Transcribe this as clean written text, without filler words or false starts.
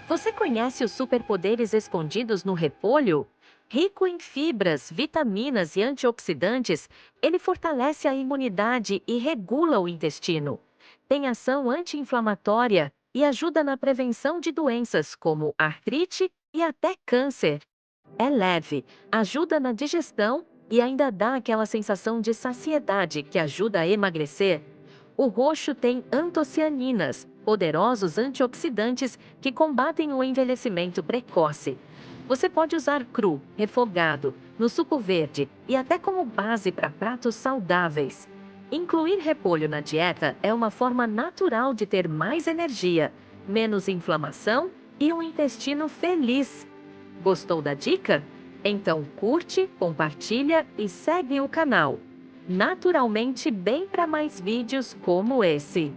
Você conhece os superpoderes escondidos no repolho? Rico em fibras, vitaminas e antioxidantes, ele fortalece a imunidade e regula o intestino. Tem ação anti-inflamatória e ajuda na prevenção de doenças como artrite e até câncer. É leve, ajuda na digestão e ainda dá aquela sensação de saciedade que ajuda a emagrecer. O roxo tem antocianinas, poderosos antioxidantes que combatem o envelhecimento precoce. Você pode usar cru, refogado, no suco verde e até como base para pratos saudáveis. Incluir repolho na dieta é uma forma natural de ter mais energia, menos inflamação e um intestino feliz. Gostou da dica? Então curte, compartilha e segue o canal. Naturalmente bem para mais vídeos como esse.